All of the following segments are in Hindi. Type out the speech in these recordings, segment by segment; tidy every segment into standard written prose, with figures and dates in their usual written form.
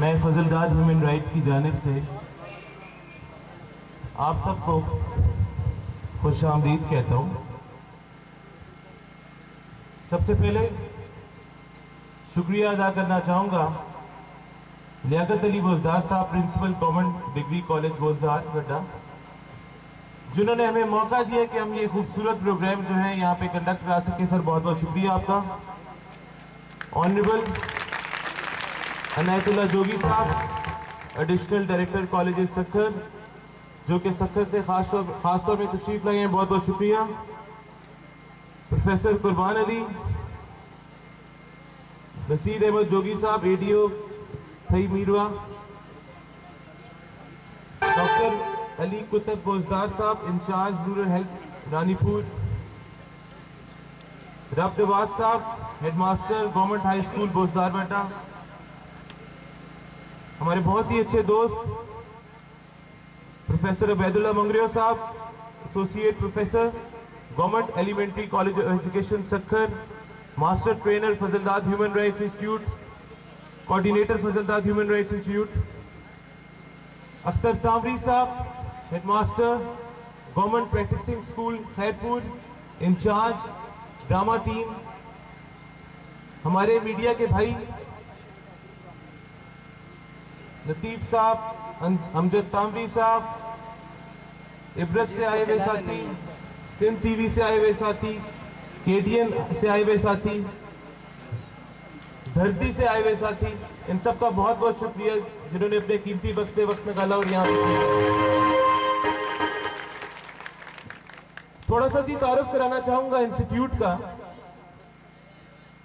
मैं फजलदाद ह्यूमन राइट्स की जानिब से आप सबको खुश आमदीद कहता हूँ। सबसे पहले शुक्रिया अदा करना चाहूँगा लियाकत अली बोजदार साहब, प्रिंसिपल गवर्नमेंट डिग्री कॉलेज बोजदार बेटा, जिन्होंने हमें मौका दिया कि हम ये खूबसूरत प्रोग्राम जो है यहाँ पे कंडक्ट करा सकें। सर बहुत बहुत शुक्रिया आपका। ऑनरेबल अनायतुल्लाह जोगी साहब, एडिशनल डायरेक्टर कॉलेज सक्खर, जो कि सक्खर से खास तौर में तशरीफ लाए हैं, बहुत बहुत शुक्रिया। प्रोफेसर कुर्बान अली, नसीर अहमद जोगी साहब, एडीओ थई मीरवा, डॉक्टर अली कुतुब बोजदार साहब, इंचार्ज रूरल हेल्थ रानीपुर, रब नवाज साहब, हेडमास्टर गवर्नमेंट हाई स्कूल बोजदार बेटा, हमारे बहुत ही अच्छे दोस्त प्रोफेसर अबैदुल्ला मंगरियो साहब, associate professor government elementary college of education Sukkur, master trainer Fazaldad human rights institute, coordinator Fazaldad human rights institute, Akhtar Tamri साहब, headmaster government practising school Khairpur, incharge drama team, हमारे मीडिया के भाई लतीफ साहब, अमजद तामरी साहब, इब्रत से आए हुए साथी, सिंध टीवी से आए हुए साथी, केडीएन से आए हुए साथी, धरती से आए हुए साथी, इन सब का बहुत बहुत शुक्रिया जिन्होंने अपने कीमती वक्त से वक्त निकाला और यहाँ पे थोड़ा सा जी तारुफ कराना चाहूंगा इंस्टीट्यूट का।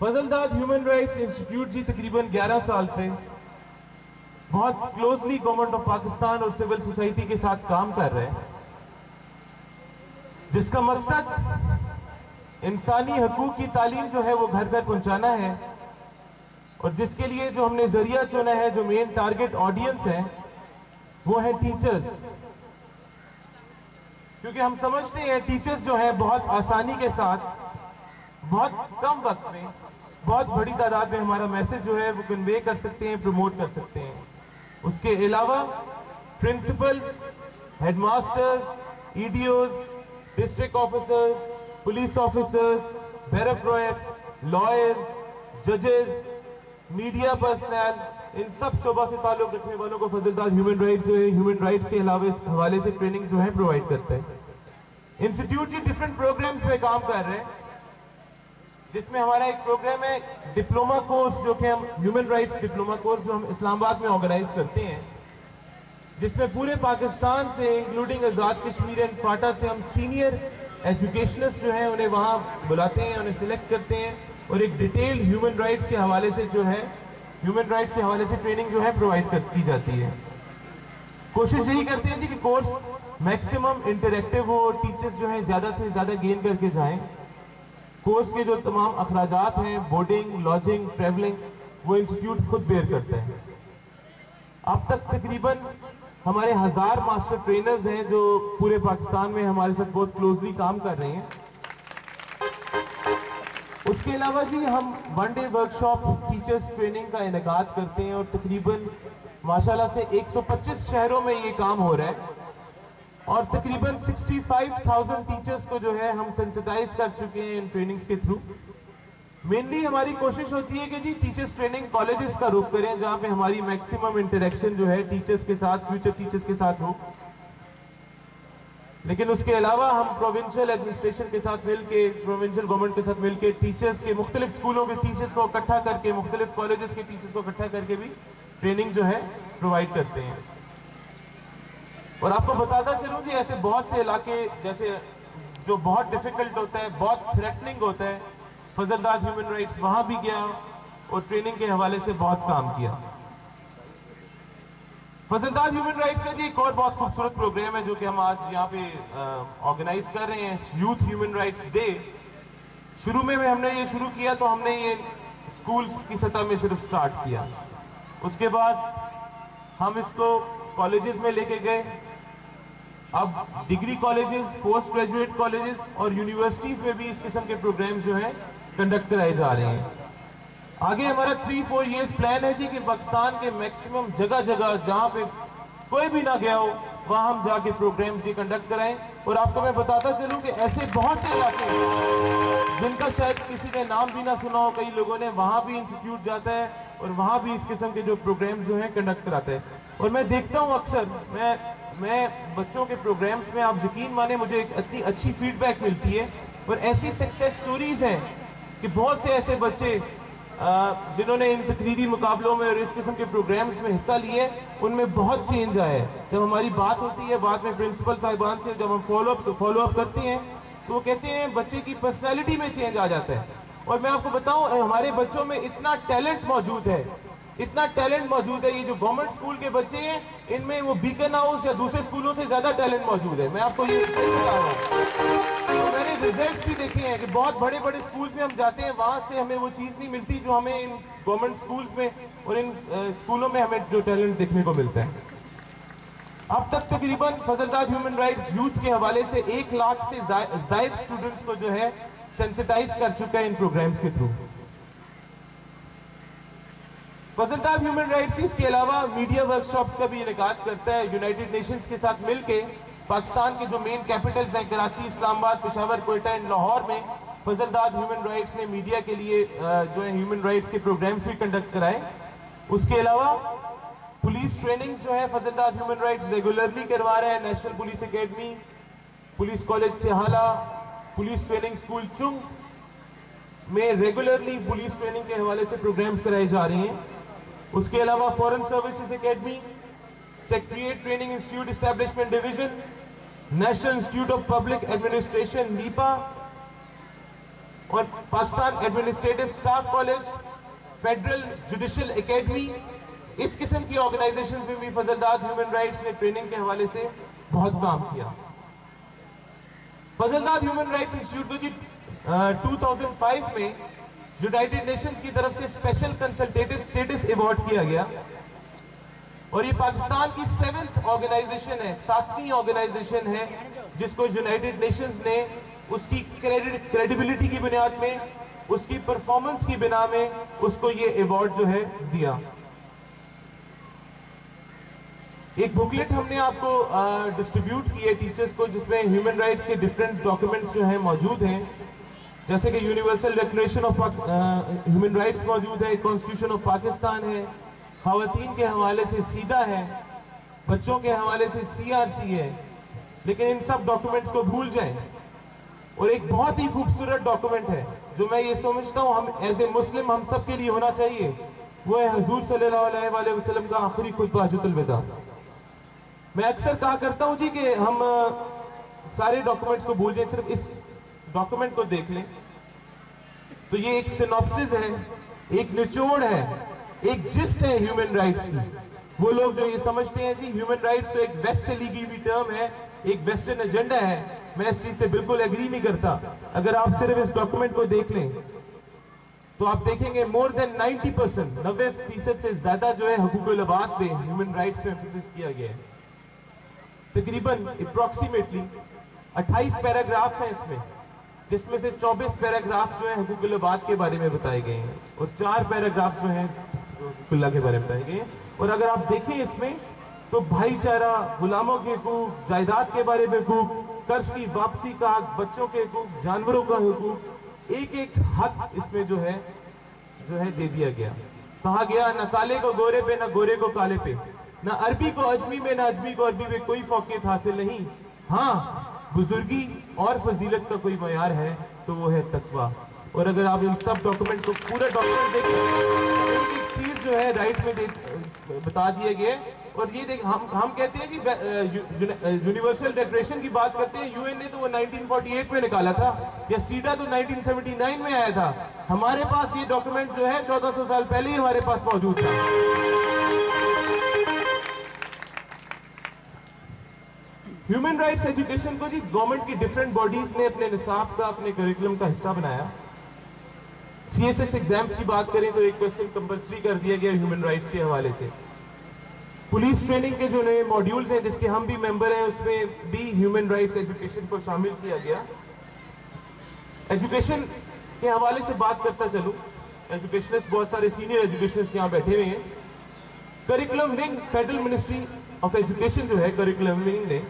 फजलदाद ह्यूमन राइट्स इंस्टीट्यूट जी तकरीबन 11 साल से बहुत क्लोजली गवर्नमेंट ऑफ पाकिस्तान और सिविल सोसाइटी के साथ काम कर रहे हैं, जिसका मकसद इंसानी हकूक की तालीम जो है वो घर घर पहुंचाना है, और जिसके लिए जो हमने जरिया चुना है, जो मेन टारगेट ऑडियंस है, वो है टीचर्स। क्योंकि हम समझते हैं टीचर्स जो है बहुत आसानी के साथ बहुत कम वक्त में बहुत बड़ी तादाद में हमारा मैसेज जो है वो कन्वे कर सकते हैं, प्रमोट कर सकते हैं। उसके अलावा principals, headmasters, EDOs, district officers, police officers, bureaucrats, lawyers, जजेस, मीडिया पर्सनल, इन सब शोबा से ताल्लुक रखने वालों को फजलदाद ह्यूमन राइट्स जो है ह्यूमन राइट्स के हवाले से ट्रेनिंग जो है प्रोवाइड करता है। इंस्टीट्यूट जी डिफरेंट प्रोग्राम्स पे काम कर रहे हैं, जिसमें हमारा एक प्रोग्राम है डिप्लोमा कोर्स, जो कि हम ह्यूमन राइट्स डिप्लोमा कोर्स जो हम इस्लामाबाद में ऑर्गेनाइज करते हैं, जिसमें पूरे पाकिस्तान से इंक्लूडिंग आजाद कश्मीर एंड फाटा से हम सीनियर एजुकेशनिस्ट जो हैं उन्हें वहाँ बुलाते हैं, उन्हें सिलेक्ट करते हैं और एक डिटेल ह्यूमन राइट्स के हवाले से जो है ह्यूमन राइट्स के हवाले से ट्रेनिंग जो है प्रोवाइड की जाती है। कोशिश यही करते हैं जी कि कोर्स मैक्सिमम इंटरेक्टिव हो, टीचर्स जो है ज्यादा से ज्यादा गेन करके जाएं। कोर्स के जो तमाम अखराजात हैं, बोर्डिंग, लॉजिंग, ट्रेवलिंग, वो इंस्टीट्यूट खुद बेयर करता है। अब तक तकरीबन हमारे 1000 मास्टर ट्रेनर्स हैं जो पूरे पाकिस्तान में हमारे साथ बहुत क्लोजली काम कर रहे हैं। उसके अलावा जी हम one day workshop teachers training का इनेकाद करते हैं और तकरीबन माशाल्लाह से 125 शहरों में ये काम हो रहा है और तकरीबन 65,000 टीचर्स को जो है हम सेंसिटाइज कर चुके हैं इन ट्रेनिंग्स के थ्रू। मेनली हमारी कोशिश होती है कि जी टीचर्स ट्रेनिंग कॉलेजेस का रुख करें, जहां पे हमारी मैक्सिमम इंटरेक्शन जो है टीचर्स के साथ, फ्यूचर टीचर्स के साथ हो। लेकिन उसके अलावा हम प्रोविंशियल एडमिनिस्ट्रेशन के साथ मिलके, प्रोविंशियल गवर्नमेंट के साथ मिलके टीचर्स के मुख्तलिफ स्कूलों के टीचर्स को इकट्ठा करके, मुख्तलिफ कॉलेजेस के टीचर्स को इकट्ठा करके भी ट्रेनिंग जो है प्रोवाइड करते हैं। और आपको बताता चलूं जी, ऐसे बहुत से इलाके जैसे जो बहुत डिफिकल्ट होता है, बहुत थ्रेटनिंग होता है, फजलदाद ह्यूमन राइट्स वहां भी गया और ट्रेनिंग के हवाले से बहुत काम किया। फजलदाद ह्यूमन राइट्स का जी एक और बहुत खूबसूरत प्रोग्राम है जो कि हम आज यहाँ पे ऑर्गेनाइज कर रहे हैं, यूथ ह्यूमन राइट्स डे। शुरू में हमने ये शुरू किया तो हमने ये स्कूल्स की सतह में सिर्फ स्टार्ट किया, उसके बाद हम इसको कॉलेजेस में लेके गए। अब degree colleges, post graduate colleges और यूनिवर्सिटीज में भी इस किस्म के प्रोग्राम जो है कंडक्ट कराए जा रहे हैं। आगे हमारा 3-4 इयर्स प्लान है जी कि पाकिस्तान के मैक्सिमम जगह जगह जहां पे कोई भी ना गया हो वहां हम जाके प्रोग्राम जी कंडक्ट कराएं। और आपको मैं बताता चलूं कि ऐसे बहुत से इलाके हैं जिनका शायद किसी ने नाम भी ना सुना हो, कई लोगों ने, वहां भी इंस्टीट्यूट जाता है और वहां भी इस किस्म के जो प्रोग्राम जो है कंडक्ट कराते हैं। और मैं देखता हूं अक्सर मैं बच्चों के प्रोग्राम्स में, आप यकीन माने, मुझे एक इतनी अच्छी फीडबैक मिलती है और ऐसी सक्सेस स्टोरीज हैं कि बहुत से ऐसे बच्चे जिन्होंने इन तकरीरी मुकाबलों में और इस किस्म के प्रोग्राम्स में हिस्सा लिए, उनमें बहुत चेंज आया है। जब हमारी बात होती है बाद में प्रिंसिपल साहिबान से, जब हम फॉलो अप करते हैं, तो वो कहते हैं बच्चे की पर्सनैलिटी में चेंज आ जाता है। और मैं आपको बताऊं, हमारे बच्चों में इतना टैलेंट मौजूद है, इतना टैलेंट मौजूद है। ये जो गवर्नमेंट स्कूल के बच्चे हैं, इनमें वो बीकन हाउस या दूसरे स्कूलों से ज्यादा टैलेंट मौजूद है। मैं आपको ये बता रहा हूँ। तो मैंने रिजल्ट्स भी देखे हैं कि बहुत बड़े बड़े स्कूल में हम जाते हैं, वहां से हमें वो चीज नहीं मिलती जो हमें इन गवर्नमेंट स्कूल्स में और इन स्कूलों में हमें जो टैलेंट देखने को मिलता है। अब तक तकरीबन फजलदाद ह्यूमन राइट्स यूथ के हवाले से 1 लाख से ज्यादा स्टूडेंट्स को जो है सेंसिटाइज कर चुका है इन प्रोग्राम्स के थ्रू। फजलदाद ह्यूमन राइट्स इसके अलावा मीडिया वर्कशॉप्स का भी इनेकाद करता है यूनाइटेड नेशंस के साथ मिलके। पाकिस्तान के जो मेन कैपिटल्स हैं, कराची, इस्लामाबाद, पेशावर, कोयटा एंड लाहौर में फजलदाद ह्यूमन राइट्स ने मीडिया के लिए जो है ह्यूमन राइट्स के प्रोग्राम्स भी कंडक्ट कराए। उसके अलावा पुलिस ट्रेनिंग जो है फजलदाद ह्यूमन राइट्स रेगुलरली करवा रहे हैं। National police academy, police college Sihala, police training school Chung में रेगुलरली पुलिस ट्रेनिंग के हवाले से प्रोग्राम्स कराए जा रहे हैं। उसके अलावा foreign services academy, secretariat training institute establishment division, national institute of public administration NIPA और Pakistan administrative staff college, federal judicial academy, इस किस्म की ऑर्गेनाइजेशन में भी फजलदाद ह्यूमन राइट्स ने ट्रेनिंग के हवाले से बहुत काम किया। फजलदाद ह्यूमन राइट्स इंस्टीट्यूट को जी 2005 में यूनाइटेड नेशंस की तरफ से स्पेशल कंसल्टेटिव स्टेटस अवार्ड किया गया और ये पाकिस्तान की 7th ऑर्गेनाइजेशन है, 7वीं ऑर्गेनाइजेशन है जिसको यूनाइटेड नेशंस ने उसकी क्रेडिबिलिटी की बुनियाद में, उसकी परफॉर्मेंस की बिना में उसको ये अवार्ड जो है दिया। एक बुकलेट हमने आपको डिस्ट्रीब्यूट की है टीचर्स को, जिसमें ह्यूमन राइट्स के डिफरेंट डॉक्यूमेंट्स जो हैं मौजूद हैं, जैसे कि universal declaration of human rights मौजूद है, कॉन्स्टिट्यूशन ऑफ पाकिस्तान है, खवातीन के हवाले से सीडा है, बच्चों के हवाले से CRC है। लेकिन इन सब डॉक्यूमेंट्स को भूल जाएं और एक बहुत ही खूबसूरत डॉक्यूमेंट है जो मैं ये समझता हूँ हम एज ए मुस्लिम हम सब के लिए होना चाहिए, वो है हुजूर सल्लल्लाहु अलैहि वसल्लम का आखिरी खुतबा हज्जतुल विदा। मैं अक्सर कहा करता हूँ जी कि हम सारे डॉक्यूमेंट्स को भूल जाएं, सिर्फ इस डॉक्यूमेंट को देख लें तो ये एक सिनॉप्सिस है, एक निचोड़ है, एक जिस्ट है ह्यूमन राइट्स की। वो लोग जो ये समझते हैं जी ह्यूमन राइट्स तो एक वेस्ट से ली गई हुई टर्म है, एक वेस्टर्न एजेंडा है, मैं इस चीज से बिल्कुल एग्री नहीं करता। अगर आप सिर्फ इस डॉक्यूमेंट को देख लें तो आप देखेंगे मोर देन 90%, 90% से ज्यादा जो है हुकूकुल अबाद पे, ह्यूमन राइट्स पे एम्फेसिस किया गया है। तकरीबन अप्रॉक्सीमेटली 28 पैराग्राफ हैं इसमें, जिसमें से 24 पैराग्राफ जो है हुकूकुल अबाद के बारे में बताए गए हैं और 4 पैराग्राफ जो हैं हुकूकुल्लाह के बारे में बताए गए हैं। और अगर आप देखें इसमें तो भाईचारा, गुलामों के हकूक, जायदाद के बारे में हकूक, कर्ज की वापसी का हक, बच्चों के हकूक, जानवरों का हकूक, एक एक हक इसमें जो है दे दिया गया। कहा गया न काले को गोरे पे, न गोरे को काले पे, न अरबी को अजमी में, न अजमी को अरबी में कोई फौकियत हासिल नहीं। हाँ, बुजुर्गी और फजीलत का कोई मयार है तो वो है तकवा। और अगर आप इन सब डॉक्यूमेंट को, पूरा डॉक्यूमेंट देखें, एक एक चीज जो है राइट में बता दिए गए। और ये देख, हम कहते हैं जी यूनिवर्सल डिक्लेरेशन की बात करते हैं, यूएन ने तो वो 1948 में निकाला था, या सीडा तो 1979 में आया था। हमारे पास ये डॉक्यूमेंट जो है 1400 साल पहले ही हमारे पास मौजूद था। ह्यूमन राइट्स एजुकेशन को जी गवर्नमेंट की डिफरेंट बॉडीज ने अपने निसाब का, अपने करिकुलम का हिस्सा बनाया। CSS एग्जाम्स की बात करें तो एक क्वेश्चन कंपलसरी कर दिया गया ह्यूमन राइट्स के हवाले से। पुलिस ट्रेनिंग के जो नए मॉड्यूल्स हैं जिसके हम भी मेंबर हैं, उसमें भी ह्यूमन राइट्स एजुकेशन को शामिल किया गया। एजुकेशन के हवाले से बात करता चलूं एजुकेशनिस्ट, बहुत सारे सीनियर एजुकेशनिस्ट यहाँ बैठे हुए हैं। Curriculum wing, federal ministry of education जो है, करिकुलम विंग ने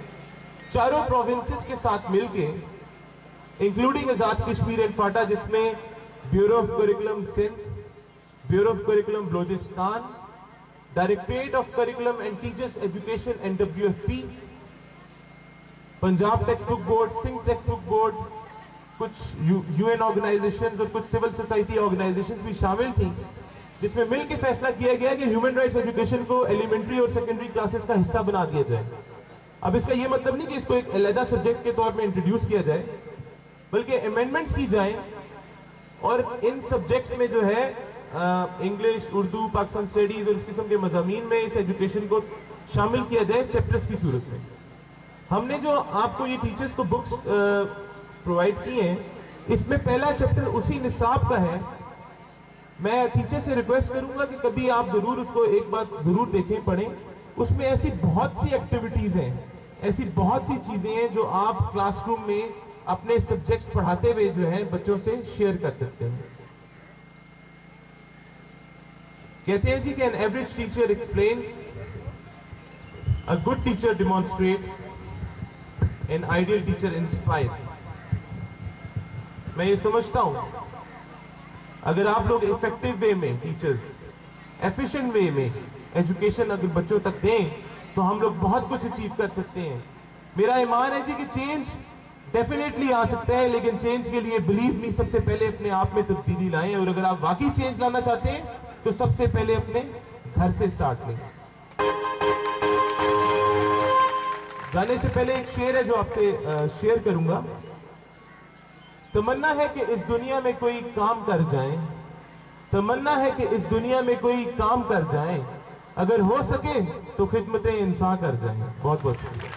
चारों प्रोविंसेस के साथ मिलके, including Azad Kashmir and FATA, जिसमें bureau of curriculum Sindh, bureau of curriculum Balochistan, directorate of curriculum and teachers education NWFP, Punjab text book board, Sindh text book board, कुछ UN ऑर्गेनाइजेशंस और कुछ सिविल सोसाइटी ऑर्गेनाइजेशंस भी शामिल थी, जिसमें मिलकर फैसला किया गया कि ह्यूमन राइट्स एजुकेशन को एलिमेंट्री और सेकेंडरी क्लासेस का हिस्सा बना दिया जाए। अब इसका यह मतलब नहीं कि इसको एक अलग सब्जेक्ट के तौर में इंट्रोड्यूस किया जाए, बल्कि अमेंडमेंट्स की जाए और इन सब्जेक्ट्स में जो है इंग्लिश, उर्दू, पाकिस्तान स्टडीज और इस किस्म के मजामीन में इस एजुकेशन को शामिल किया जाए चैप्टर्स की सूरत में। हमने जो आपको ये टीचर्स को बुक्स प्रोवाइड की हैं, इसमें पहला चैप्टर उसी निसाब का है। मैं टीचर से रिक्वेस्ट करूंगा कि कभी आप जरूर उसको एक बार जरूर देखें, पढ़ें। उसमें ऐसी बहुत सी एक्टिविटीज हैं, ऐसी बहुत सी चीजें हैं जो आप क्लासरूम में अपने सब्जेक्ट्स पढ़ाते हुए जो है बच्चों से शेयर कर सकते हैं। कहते हैं जी कि an average teacher explains, a good teacher demonstrates, an ideal teacher inspires. मैं ये समझता हूं अगर आप लोग इफेक्टिव वे में, टीचर्स एफिशिएंट वे में एजुकेशन अगर बच्चों तक दें तो हम लोग बहुत कुछ अचीव कर सकते हैं। मेरा ईमान है जी कि चेंज डेफिनेटली आ सकता है, लेकिन चेंज के लिए बिलीव मी सबसे पहले अपने आप में तब्दीली लाएं, और अगर आप वाकई चेंज लाना चाहते हैं तो सबसे पहले अपने घर से स्टार्ट लें। जाने से पहले एक शेर है जो आपसे शेयर करूंगा। तमन्ना है कि इस दुनिया में कोई काम कर जाए, तमन्ना है कि इस दुनिया में कोई काम कर जाए, अगर हो सके तो खिदमत इंसान कर जाए। बहुत बहुत शुक्रिया।